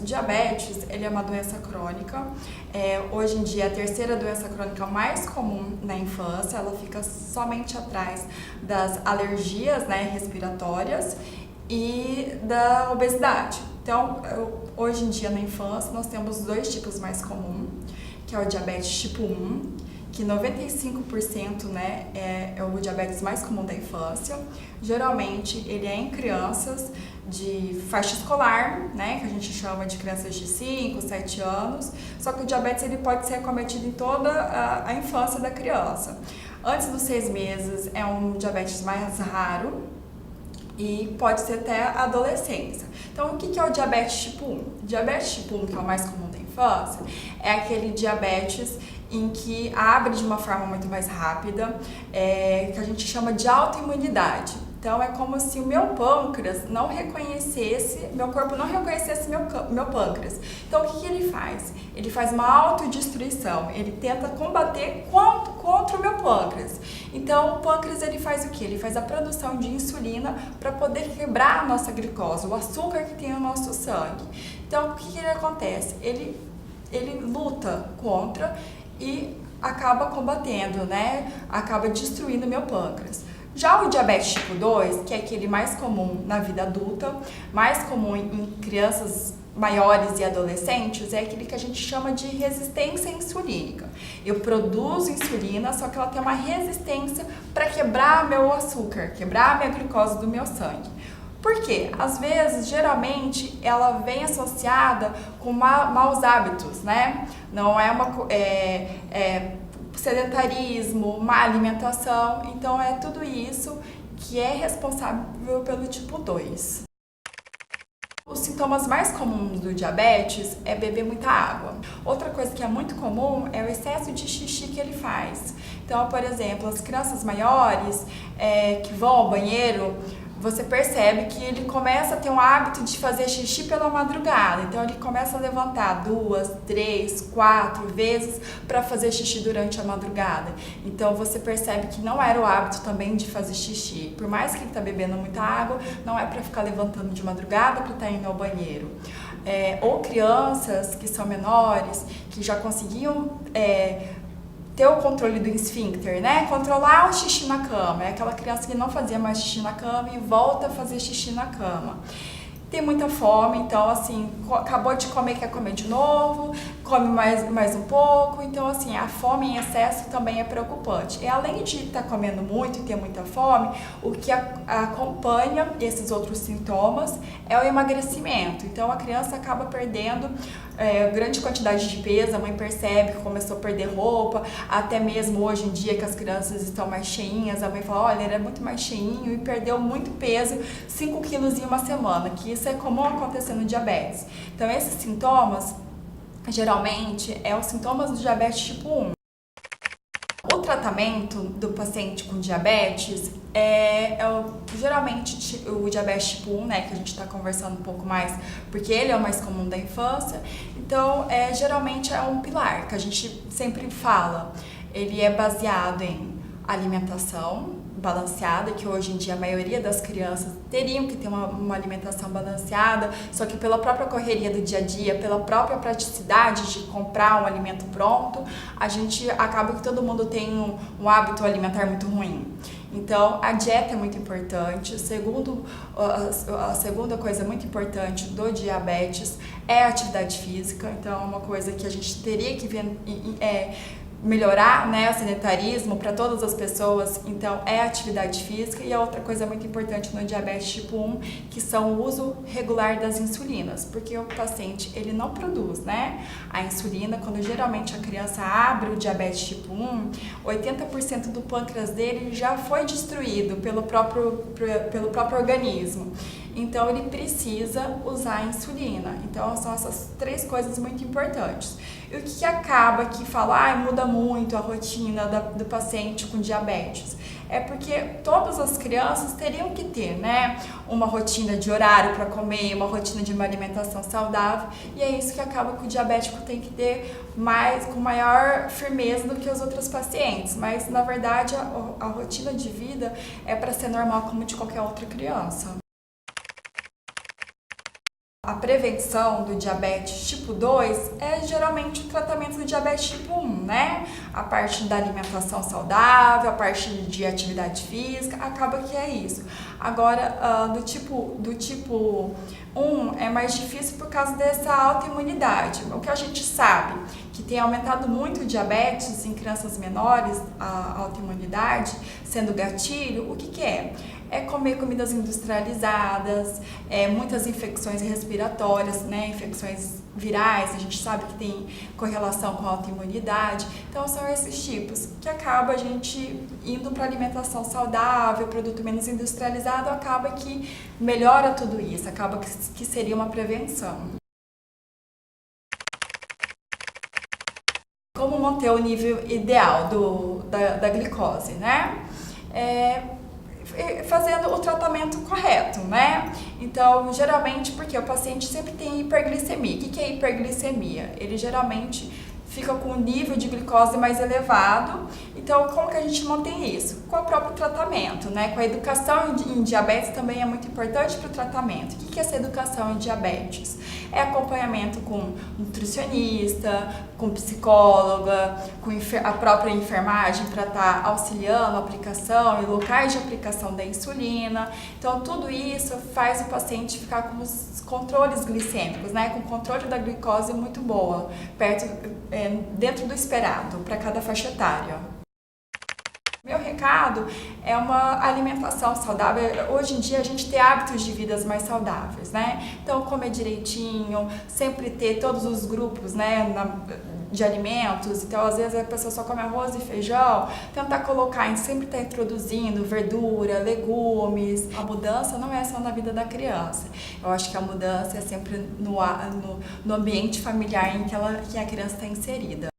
O diabetes, ele é uma doença crônica. Hoje em dia, é a terceira doença crônica mais comum na infância. Ela fica somente atrás das alergias, né, respiratórias e da obesidade. Então, hoje em dia, na infância, nós temos dois tipos mais comuns, que é o diabetes tipo 1, que 95%, né, é o diabetes mais comum da infância. Geralmente, ele é em crianças de faixa escolar, né, que a gente chama de crianças de 5, 7 anos, só que o diabetes ele pode ser acometido em toda a infância da criança. Antes dos 6 meses é um diabetes mais raro e pode ser até a adolescência. Então, o que é o diabetes tipo 1? O diabetes tipo 1, que é o mais comum da infância, é aquele diabetes em que abre de uma forma muito mais rápida, que a gente chama de autoimunidade. Então, é como se o meu pâncreas não reconhecesse, meu corpo não reconhecesse meu pâncreas. Então, o que ele faz? Ele faz uma autodestruição, ele tenta combater contra o meu pâncreas. Então, o pâncreas ele faz o quê? Ele faz a produção de insulina para poder quebrar a nossa glicose, o açúcar que tem no nosso sangue. Então, o que ele acontece? Ele luta contra e acaba combatendo, né? Acaba destruindo meu pâncreas. Já o diabetes tipo 2, que é aquele mais comum na vida adulta, mais comum em crianças maiores e adolescentes, é aquele que a gente chama de resistência insulínica. Eu produzo insulina, só que ela tem uma resistência para quebrar meu açúcar, quebrar a minha glicose do meu sangue. Por quê? Às vezes, geralmente, ela vem associada com maus hábitos, né? Não é sedentarismo, má alimentação, então é tudo isso que é responsável pelo tipo 2. Os sintomas mais comuns do diabetes é beber muita água. Outra coisa que é muito comum é o excesso de xixi que ele faz. Então, por exemplo, as crianças maiores que vão ao banheiro, você percebe que ele começa a ter um hábito de fazer xixi pela madrugada. Então, ele começa a levantar 2, 3, 4 vezes para fazer xixi durante a madrugada. Então, você percebe que não era o hábito também de fazer xixi. Por mais que ele está bebendo muita água, não é para ficar levantando de madrugada para estar indo ao banheiro. Ou crianças que são menores, que já conseguiam ter o controle do esfíncter, né? Controlar o xixi na cama. É aquela criança que não fazia mais xixi na cama e volta a fazer xixi na cama. Tem muita fome, então assim, acabou de comer, quer comer de novo, come mais um pouco, então assim, a fome em excesso também é preocupante. E além de estar comendo muito e ter muita fome, o que acompanha esses outros sintomas é o emagrecimento. Então a criança acaba perdendo grande quantidade de peso, a mãe percebe que começou a perder roupa, até mesmo hoje em dia que as crianças estão mais cheinhas, a mãe fala, olha, ele é muito mais cheinho e perdeu muito peso, 5 quilos em uma semana, que isso é comum acontecer no diabetes. Então esses sintomas, geralmente, os sintomas do diabetes tipo 1. O tratamento do paciente com diabetes geralmente o diabetes tipo 1, né, que a gente está conversando um pouco mais, porque ele é o mais comum da infância. Então, geralmente é um pilar que a gente sempre fala. Ele é baseado em alimentação balanceada, que hoje em dia a maioria das crianças teriam que ter uma alimentação balanceada, só que pela própria correria do dia a dia, pela própria praticidade de comprar um alimento pronto, a gente acaba que todo mundo tem um hábito alimentar muito ruim. Então, a dieta é muito importante. A segunda coisa muito importante do diabetes é a atividade física. Então, é uma coisa que a gente teria que ver melhorar, né, o sedentarismo para todas as pessoas, então é a atividade física. E a outra coisa muito importante no diabetes tipo 1, que são o uso regular das insulinas, porque o paciente ele não produz, né, a insulina. Quando geralmente a criança abre o diabetes tipo 1, 80% do pâncreas dele já foi destruído pelo próprio organismo. Então, ele precisa usar a insulina. Então, são essas 3 coisas muito importantes. E o que acaba que fala, muda muito a rotina do paciente com diabetes? É porque todas as crianças teriam que ter, né, uma rotina de horário para comer, uma rotina de uma alimentação saudável, e é isso que acaba que o diabético tem que ter com maior firmeza do que os outros pacientes. Mas, na verdade, a rotina de vida é para ser normal como de qualquer outra criança. a prevenção do diabetes tipo 2 é geralmente o tratamento do diabetes tipo 1, né? A parte da alimentação saudável, a parte de atividade física, acaba que é isso. Agora, do tipo 1 é mais difícil por causa dessa autoimunidade. O que a gente sabe que tem aumentado muito o diabetes em crianças menores, a autoimunidade, sendo gatilho, o que é? É comer comidas industrializadas, muitas infecções respiratórias, né? Infecções virais, a gente sabe que tem correlação com a autoimunidade. Então são esses tipos que acaba a gente indo para alimentação saudável, produto menos industrializado, acaba que melhora tudo isso, acaba que seria uma prevenção. Como manter o nível ideal da glicose, né? Fazendo o tratamento correto, né? Então, geralmente, porque o paciente sempre tem hiperglicemia. O que é hiperglicemia? Ele geralmente fica com um nível de glicose mais elevado. Então, como que a gente mantém isso? Com o próprio tratamento, né? Com a educação em diabetes também é muito importante para o tratamento. O que é essa educação em diabetes? É acompanhamento com nutricionista, com psicóloga, com a própria enfermagem para estar auxiliando a aplicação e locais de aplicação da insulina. Então, tudo isso faz o paciente ficar com os controles glicêmicos, né? Com o controle da glicose muito boa, dentro do esperado para cada faixa etária. Meu recado é uma alimentação saudável. Hoje em dia a gente tem hábitos de vidas mais saudáveis, né? Então comer direitinho, sempre ter todos os grupos, né, de alimentos. Então às vezes a pessoa só come arroz e feijão, tentar colocar, sempre estar introduzindo verdura, legumes. A mudança não é só na vida da criança. Eu acho que a mudança é sempre no ambiente familiar em que a criança está inserida.